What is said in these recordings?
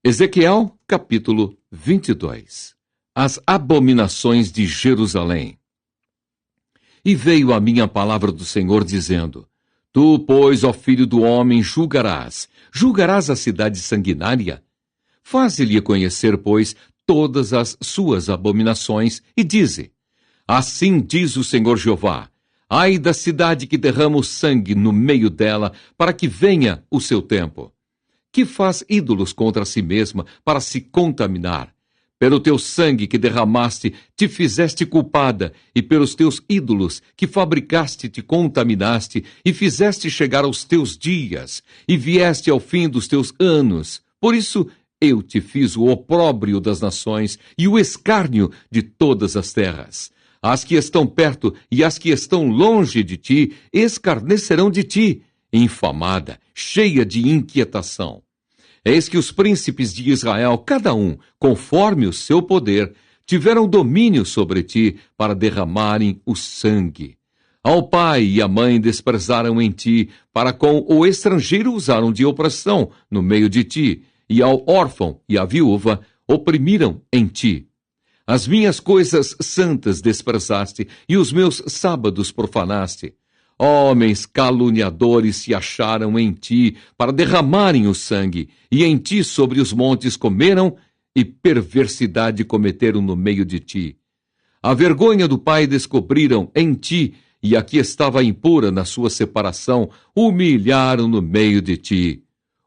Ezequiel, capítulo 22. As abominações de Jerusalém. E veio a mim a palavra do Senhor, dizendo: Tu, pois, ó filho do homem, julgarás a cidade sanguinária? Faze-lhe conhecer, pois, todas as suas abominações, e dize: Assim diz o Senhor Jeová: Ai da cidade que derrama o sangue no meio dela, para que venha o seu tempo, que faz ídolos contra si mesma para se contaminar. Pelo teu sangue que derramaste, te fizeste culpada, e pelos teus ídolos que fabricaste, te contaminaste, e fizeste chegar aos teus dias, e vieste ao fim dos teus anos. Por isso, eu te fiz o opróbrio das nações e o escárnio de todas as terras. As que estão perto e as que estão longe de ti escarnecerão de ti, infamada, cheia de inquietação. Eis que os príncipes de Israel, cada um, conforme o seu poder, tiveram domínio sobre ti para derramarem o sangue. Ao pai e à mãe desprezaram em ti, para com o estrangeiro usaram de opressão no meio de ti, e ao órfão e à viúva oprimiram em ti. As minhas coisas santas desprezaste, e os meus sábados profanaste. Homens caluniadores se acharam em ti para derramarem o sangue, e em ti sobre os montes comeram, e perversidade cometeram no meio de ti. A vergonha do pai descobriram em ti, e a que estava impura na sua separação, humilharam no meio de ti.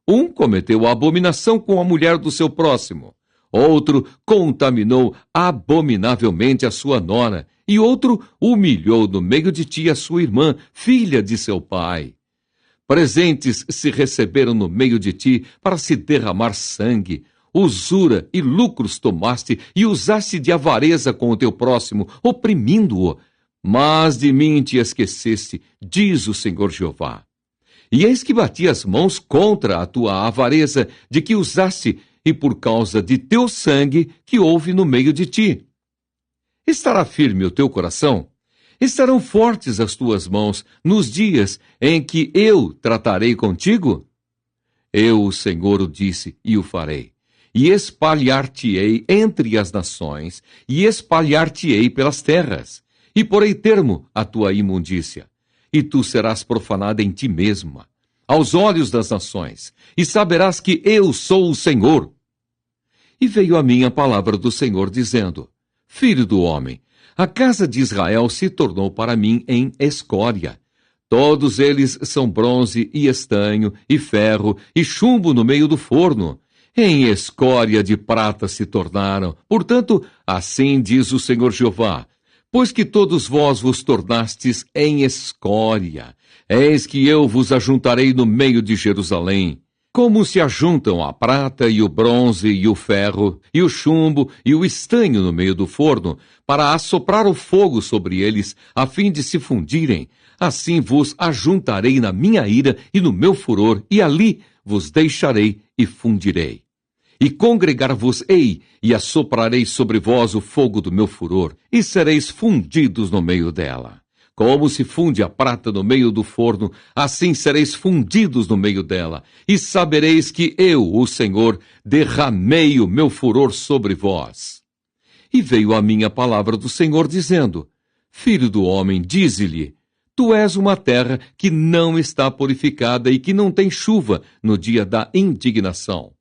Um cometeu a abominação com a mulher do seu próximo. Outro contaminou abominavelmente a sua nora, e outro humilhou no meio de ti a sua irmã, filha de seu pai. Presentes se receberam no meio de ti para se derramar sangue. Usura e lucros tomaste e usaste de avareza com o teu próximo, oprimindo-o. Mas de mim te esqueceste, diz o Senhor Jeová. E eis que bati as mãos contra a tua avareza de que usaste, e por causa de teu sangue que houve no meio de ti. Estará firme o teu coração? Estarão fortes as tuas mãos nos dias em que eu tratarei contigo? Eu, o Senhor, o disse e o farei. E espalhar-te-ei entre as nações, e espalhar-te-ei pelas terras, e porei termo à tua imundícia. E tu serás profanada em ti mesma, aos olhos das nações, e saberás que eu sou o Senhor. E veio a mim a palavra do Senhor, dizendo: Filho do homem, a casa de Israel se tornou para mim em escória. Todos eles são bronze e estanho, e ferro, e chumbo no meio do forno. Em escória de prata se tornaram. Portanto, assim diz o Senhor Jeová: Pois que todos vós vos tornastes em escória, eis que eu vos ajuntarei no meio de Jerusalém. Como se ajuntam a prata e o bronze e o ferro, e o chumbo e o estanho no meio do forno, para assoprar o fogo sobre eles, a fim de se fundirem, assim vos ajuntarei na minha ira e no meu furor, e ali vos deixarei e fundirei. E congregar-vos-ei, e assoprarei sobre vós o fogo do meu furor, e sereis fundidos no meio dela. Como se funde a prata no meio do forno, assim sereis fundidos no meio dela, e sabereis que eu, o Senhor, derramei o meu furor sobre vós. E veio a mim a palavra do Senhor, dizendo: Filho do homem, dize-lhe: Tu és uma terra que não está purificada e que não tem chuva no dia da indignação.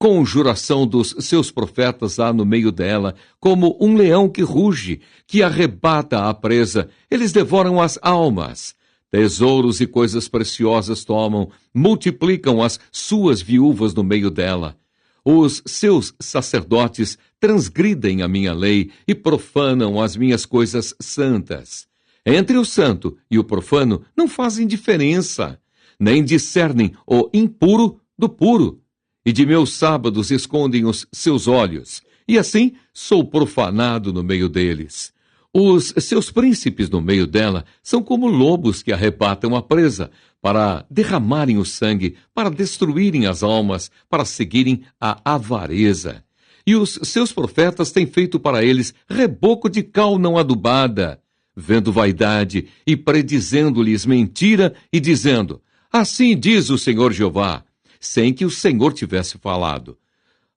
Conjuração dos seus profetas há no meio dela, como um leão que ruge, que arrebata a presa, eles devoram as almas. Tesouros e coisas preciosas tomam, multiplicam as suas viúvas no meio dela. Os seus sacerdotes transgridem a minha lei e profanam as minhas coisas santas. Entre o santo e o profano não fazem diferença, nem discernem o impuro do puro. E de meus sábados escondem os seus olhos, e assim sou profanado no meio deles. Os seus príncipes no meio dela são como lobos que arrebatam a presa, para derramarem o sangue, para destruírem as almas, para seguirem a avareza. E os seus profetas têm feito para eles reboco de cal não adubada, vendo vaidade e predizendo-lhes mentira e dizendo: Assim diz o Senhor Jeová, sem que o Senhor tivesse falado.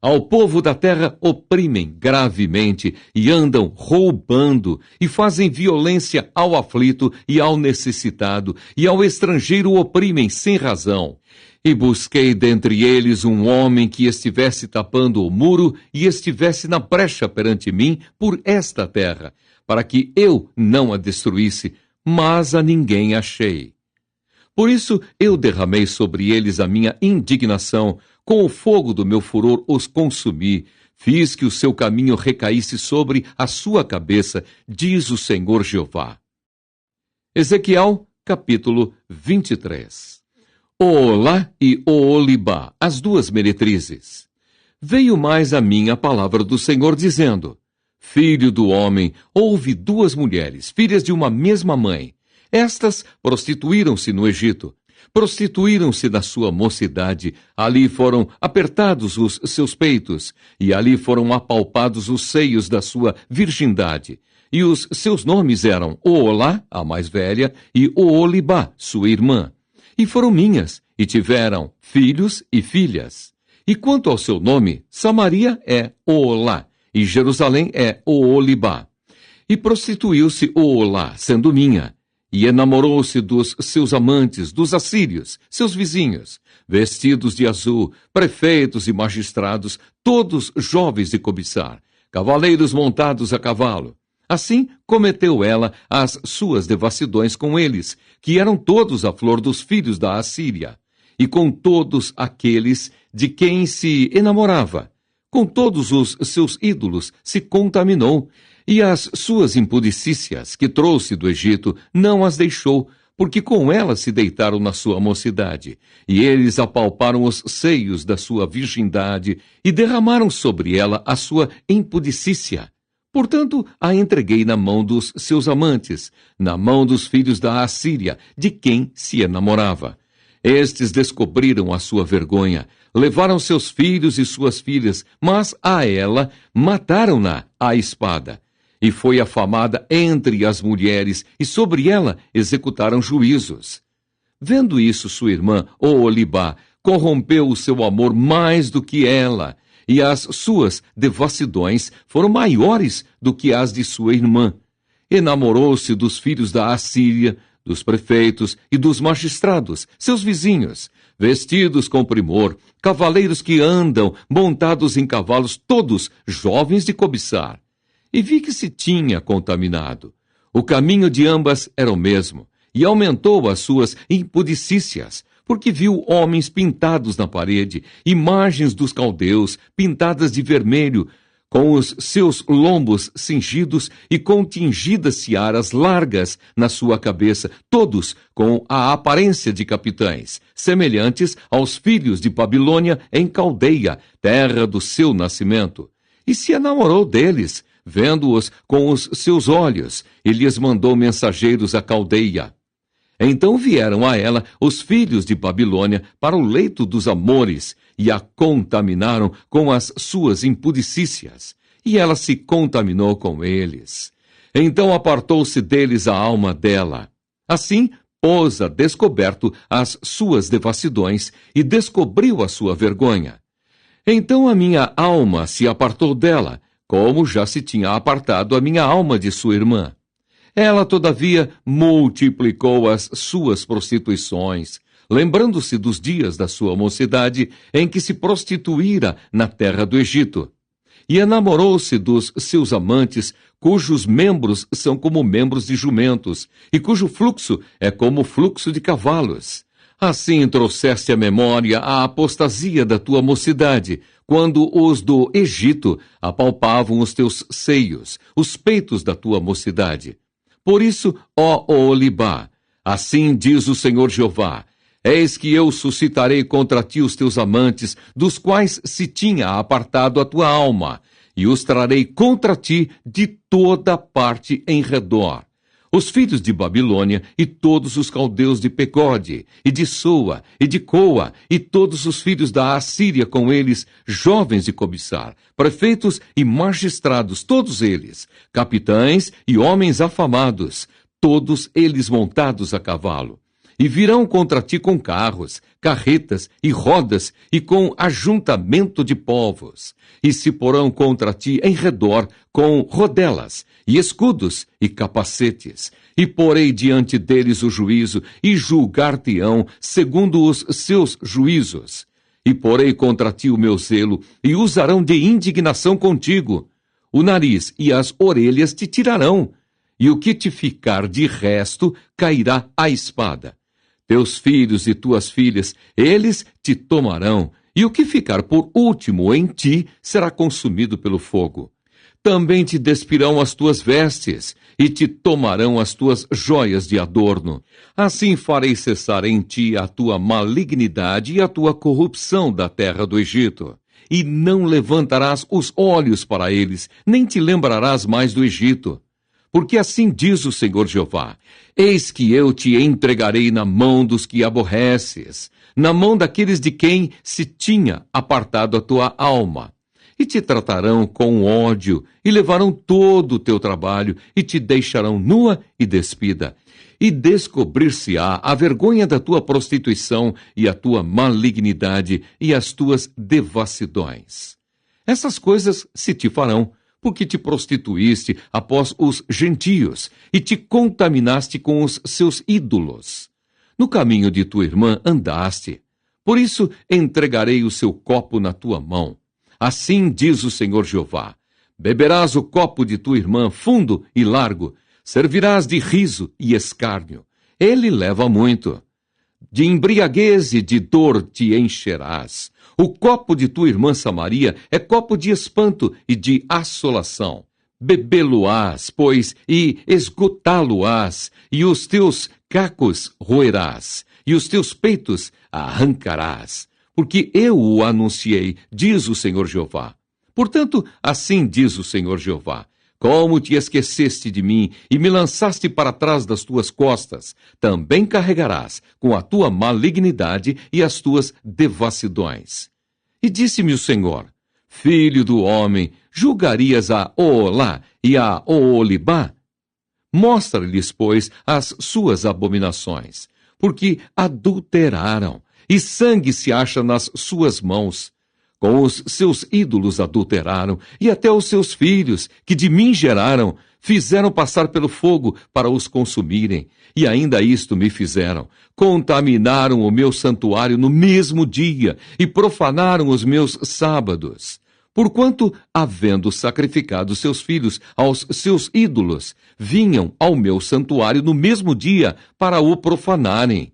Ao povo da terra oprimem gravemente e andam roubando e fazem violência ao aflito e ao necessitado e ao estrangeiro oprimem sem razão. E busquei dentre eles um homem que estivesse tapando o muro e estivesse na brecha perante mim por esta terra, para que eu não a destruísse, mas a ninguém achei. Por isso eu derramei sobre eles a minha indignação, com o fogo do meu furor os consumi, fiz que o seu caminho recaísse sobre a sua cabeça, diz o Senhor Jeová. Ezequiel, capítulo 23. Oolá e Oolibá, as duas meretrizes. Veio mais a mim a palavra do Senhor, dizendo: Filho do homem, houve duas mulheres, filhas de uma mesma mãe. Estas prostituíram-se no Egito. Prostituíram-se na sua mocidade, ali foram apertados os seus peitos, e ali foram apalpados os seios da sua virgindade. E os seus nomes eram Oolá, a mais velha, e Oolibá, sua irmã. E foram minhas, e tiveram filhos e filhas. E quanto ao seu nome, Samaria é Oolá, e Jerusalém é Oolibá. E prostituiu-se Oolá, sendo minha, e enamorou-se dos seus amantes, dos assírios, seus vizinhos, vestidos de azul, prefeitos e magistrados, todos jovens de cobiçar, cavaleiros montados a cavalo. Assim cometeu ela as suas devassidões com eles, que eram todos a flor dos filhos da Assíria, e com todos aqueles de quem se enamorava. Com todos os seus ídolos se contaminou, e as suas impudicícias que trouxe do Egito não as deixou, porque com elas se deitaram na sua mocidade, e eles apalparam os seios da sua virgindade e derramaram sobre ela a sua impudicícia. Portanto, a entreguei na mão dos seus amantes, na mão dos filhos da Assíria, de quem se enamorava. Estes descobriram a sua vergonha, levaram seus filhos e suas filhas, mas a ela mataram-na à espada. E foi afamada entre as mulheres, e sobre ela executaram juízos. Vendo isso, sua irmã, Oolibá, corrompeu o seu amor mais do que ela, e as suas devassidões foram maiores do que as de sua irmã. Enamorou-se dos filhos da Assíria, dos prefeitos e dos magistrados, seus vizinhos, vestidos com primor, cavaleiros que andam montados em cavalos, todos jovens de cobiçar. E vi que se tinha contaminado. O caminho de ambas era o mesmo, e aumentou as suas impudicícias, porque viu homens pintados na parede, imagens dos caldeus, pintadas de vermelho, com os seus lombos cingidos e com tingidas searas largas na sua cabeça, todos com a aparência de capitães, semelhantes aos filhos de Babilônia em Caldeia, terra do seu nascimento. E se enamorou deles, vendo-os com os seus olhos, e lhes mandou mensageiros à Caldeia. Então vieram a ela os filhos de Babilônia para o leito dos amores, e a contaminaram com as suas impudicícias, e ela se contaminou com eles. Então apartou-se deles a alma dela. Assim pôs a descoberto as suas devassidões, e descobriu a sua vergonha. Então a minha alma se apartou dela, como já se tinha apartado a minha alma de sua irmã. Ela, todavia, multiplicou as suas prostituições, lembrando-se dos dias da sua mocidade, em que se prostituíra na terra do Egito. E enamorou-se dos seus amantes, cujos membros são como membros de jumentos, e cujo fluxo é como fluxo de cavalos. Assim trouxeste à memória a apostasia da tua mocidade, quando os do Egito apalpavam os teus seios, os peitos da tua mocidade. Por isso, ó Oolibá, assim diz o Senhor Jeová, eis que eu suscitarei contra ti os teus amantes, dos quais se tinha apartado a tua alma, e os trarei contra ti de toda parte em redor. Os filhos de Babilônia e todos os caldeus de Pecode, e de Soa, e de Coa, e todos os filhos da Assíria com eles, jovens de cobiçar, prefeitos e magistrados, todos eles, capitães e homens afamados, todos eles montados a cavalo. e virão contra ti com carros, carretas e rodas, e com ajuntamento de povos. E se porão contra ti em redor com rodelas, e escudos, e capacetes. E porei diante deles o juízo, e julgar-te-ão segundo os seus juízos. E porei contra ti o meu zelo, e usarão de indignação contigo. O nariz e as orelhas te tirarão, e o que te ficar de resto cairá à espada. Teus filhos e tuas filhas, eles te tomarão, e o que ficar por último em ti será consumido pelo fogo. Também te despirão as tuas vestes, e te tomarão as tuas joias de adorno. Assim farei cessar em ti a tua malignidade e a tua corrupção da terra do Egito. E não levantarás os olhos para eles, nem te lembrarás mais do Egito. Porque assim diz o Senhor Jeová: eis que eu te entregarei na mão dos que aborreces, na mão daqueles de quem se tinha apartado a tua alma. E te tratarão com ódio, e levarão todo o teu trabalho, e te deixarão nua e despida. E descobrir-se-á a vergonha da tua prostituição, e a tua malignidade, e as tuas devassidões. Essas coisas se te farão, porque te prostituíste após os gentios, e te contaminaste com os seus ídolos. No caminho de tua irmã andaste, por isso entregarei o seu copo na tua mão. Assim diz o Senhor Jeová: beberás o copo de tua irmã fundo e largo, servirás de riso e escárnio. Ele leva muito. De embriaguez e de dor te encherás. O copo de tua irmã Samaria é copo de espanto e de assolação. Bebê-lo-ás, pois, e esgotá-lo-ás, e os teus cacos roerás, e os teus peitos arrancarás. Porque eu o anunciei, diz o Senhor Jeová. Portanto, assim diz o Senhor Jeová: como te esqueceste de mim e me lançaste para trás das tuas costas, também carregarás com a tua malignidade e as tuas devassidões. E disse-me o Senhor: filho do homem, julgarias a Oolá e a Oolibá? Mostra-lhes, pois, as suas abominações, porque adulteraram, e sangue se acha nas suas mãos. Com os seus ídolos adulteraram, e até os seus filhos, que de mim geraram, fizeram passar pelo fogo para os consumirem. E ainda isto me fizeram: contaminaram o meu santuário no mesmo dia, e profanaram os meus sábados. Porquanto, havendo sacrificado seus filhos aos seus ídolos, vinham ao meu santuário no mesmo dia para o profanarem.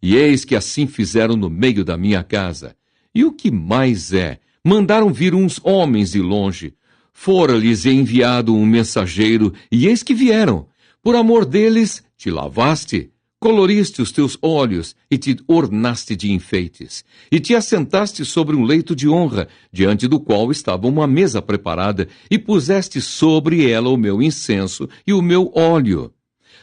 E eis que assim fizeram no meio da minha casa. E o que mais é? Mandaram vir uns homens de longe. Fora-lhes enviado um mensageiro, e eis que vieram. Por amor deles, te lavaste, coloriste os teus olhos, e te ornaste de enfeites. E te assentaste sobre um leito de honra, diante do qual estava uma mesa preparada, e puseste sobre ela o meu incenso e o meu óleo.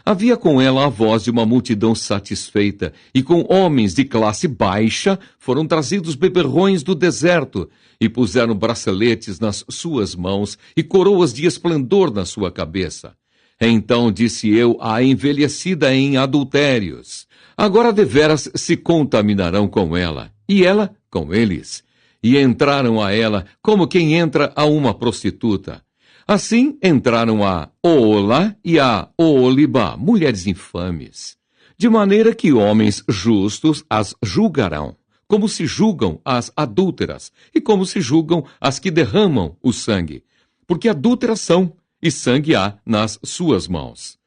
Havia com ela a voz de uma multidão satisfeita, e com homens de classe baixa foram trazidos beberrões do deserto, e puseram braceletes nas suas mãos e coroas de esplendor na sua cabeça. Então disse eu à envelhecida em adultérios: agora deveras se contaminarão com ela, e ela com eles. E entraram a ela como quem entra a uma prostituta. Assim entraram a Oolá e a Oolibá, mulheres infames, de maneira que homens justos as julgarão, como se julgam as adúlteras, e como se julgam as que derramam o sangue, porque adúlteras são, e sangue há nas suas mãos.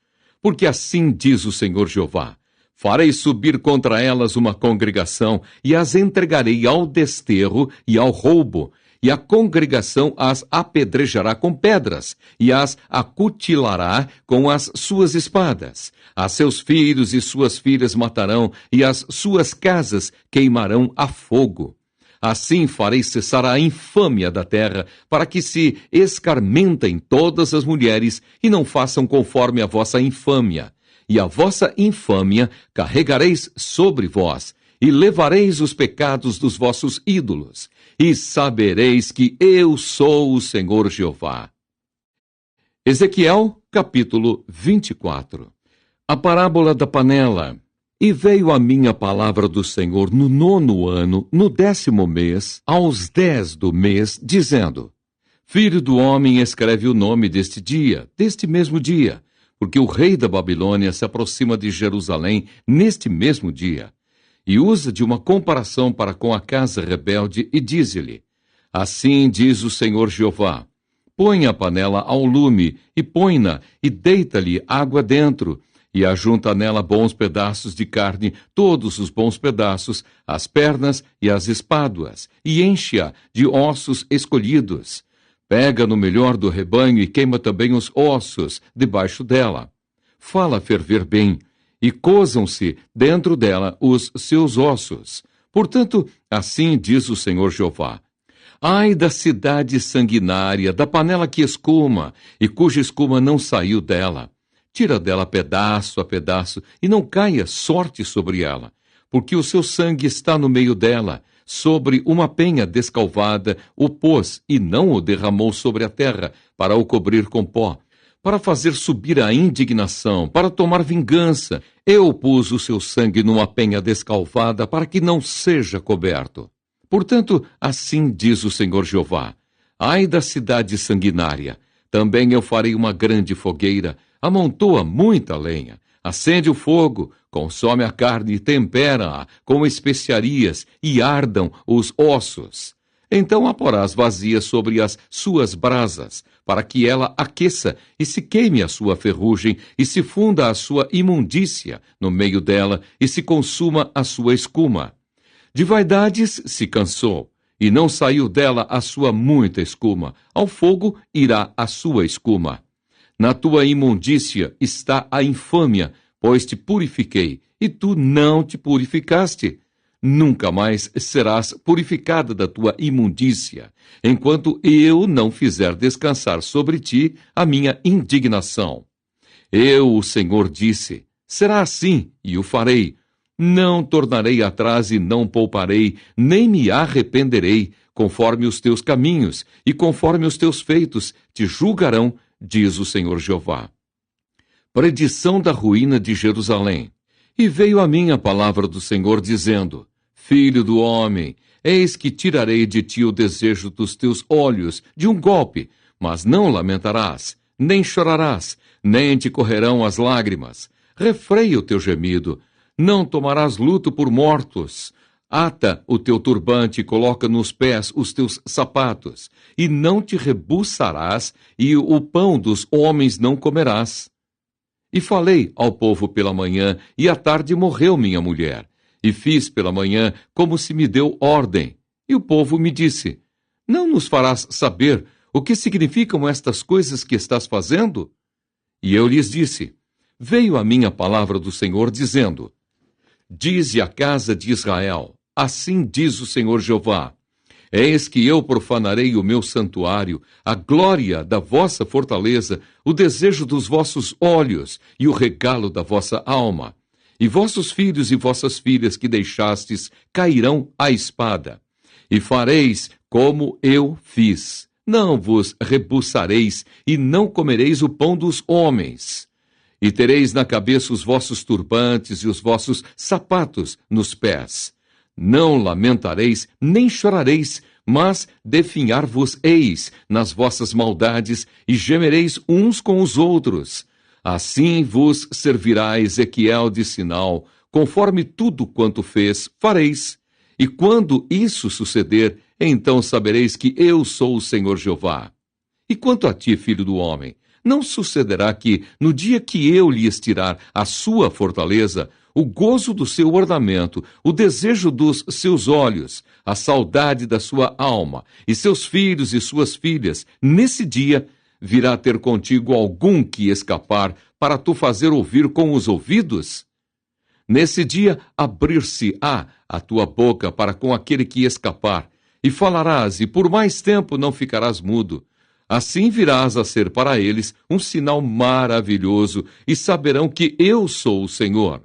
Porque assim diz o Senhor Jeová: farei subir contra elas uma congregação, e as entregarei ao desterro e ao roubo, e a congregação as apedrejará com pedras, e as acutilará com as suas espadas. A seus filhos e suas filhas matarão, e as suas casas queimarão a fogo. Assim farei cessar a infâmia da terra, para que se escarmentem todas as mulheres, e não façam conforme a vossa infâmia. E a vossa infâmia carregareis sobre vós, e levareis os pecados dos vossos ídolos, e sabereis que eu sou o Senhor Jeová. Ezequiel, capítulo 24. A parábola da panela. E veio a minha palavra do Senhor no 9º ano, no 10º mês, aos 10 do mês, dizendo: Filho do homem, escreve o nome deste dia, deste mesmo dia, porque o rei da Babilônia se aproxima de Jerusalém neste mesmo dia. E usa de uma comparação para com a casa rebelde e diz-lhe: Assim diz o Senhor Jeová: Põe a panela ao lume, e põe-na, e deita-lhe água dentro, e ajunta nela bons pedaços de carne, todos os bons pedaços, as pernas e as espáduas, e enche-a de ossos escolhidos. Pega no melhor do rebanho e queima também os ossos debaixo dela. Fala ferver bem, e cozam-se dentro dela os seus ossos. Portanto, assim diz o Senhor Jeová: Ai da cidade sanguinária, da panela que escuma, e cuja escuma não saiu dela. Tira dela pedaço a pedaço, e não caia sorte sobre ela, porque o seu sangue está no meio dela. Sobre uma penha descalvada o pôs, e não o derramou sobre a terra, para o cobrir com pó, para fazer subir a indignação, para tomar vingança. Eu pus o seu sangue numa penha descalvada, para que não seja coberto. Portanto, assim diz o Senhor Jeová: Ai da cidade sanguinária! Também eu farei uma grande fogueira, amontoa muita lenha, acende o fogo, consome a carne e tempera-a com especiarias, e ardam os ossos. Então a porás vazia sobre as suas brasas, para que ela aqueça e se queime a sua ferrugem, e se funda a sua imundícia no meio dela, e se consuma a sua escuma. De vaidades se cansou, e não saiu dela a sua muita escuma. Ao fogo irá a sua escuma. Na tua imundícia está a infâmia, pois te purifiquei, e tu não te purificaste. Nunca mais serás purificada da tua imundícia, enquanto eu não fizer descansar sobre ti a minha indignação. Eu, o Senhor, disse: será assim, e o farei. Não tornarei atrás e não pouparei, nem me arrependerei, conforme os teus caminhos e conforme os teus feitos te julgarão, diz o Senhor Jeová. Predição da ruína de Jerusalém. E veio a mim a palavra do Senhor, dizendo: Filho do homem, eis que tirarei de ti o desejo dos teus olhos de um golpe, mas não lamentarás, nem chorarás, nem te correrão as lágrimas. Refreia o teu gemido, não tomarás luto por mortos. Ata o teu turbante e coloca nos pés os teus sapatos, e não te rebuçarás, e o pão dos homens não comerás. E falei ao povo pela manhã, e à tarde morreu minha mulher. E fiz pela manhã como se me deu ordem. E o povo me disse: Não nos farás saber o que significam estas coisas que estás fazendo? E eu lhes disse: Veio a mim a palavra do Senhor, dizendo: Dize à casa de Israel: Assim diz o Senhor Jeová: Eis que eu profanarei o meu santuário, a glória da vossa fortaleza, o desejo dos vossos olhos e o regalo da vossa alma. E vossos filhos e vossas filhas que deixastes cairão à espada. E fareis como eu fiz. Não vos rebuçareis e não comereis o pão dos homens. E tereis na cabeça os vossos turbantes e os vossos sapatos nos pés. Não lamentareis, nem chorareis, mas definhar-vos-eis nas vossas maldades e gemereis uns com os outros. Assim vos servirá Ezequiel de sinal, conforme tudo quanto fez, fareis. E quando isso suceder, então sabereis que eu sou o Senhor Jeová. E quanto a ti, filho do homem, não sucederá que, no dia que eu lhes tirar a sua fortaleza, o gozo do seu ornamento, o desejo dos seus olhos, a saudade da sua alma, e seus filhos e suas filhas, nesse dia virá ter contigo algum que escapar, para tu fazer ouvir com os ouvidos? Nesse dia abrir-se-á a tua boca para com aquele que escapar, e falarás, e por mais tempo não ficarás mudo. Assim virás a ser para eles um sinal maravilhoso, e saberão que eu sou o Senhor.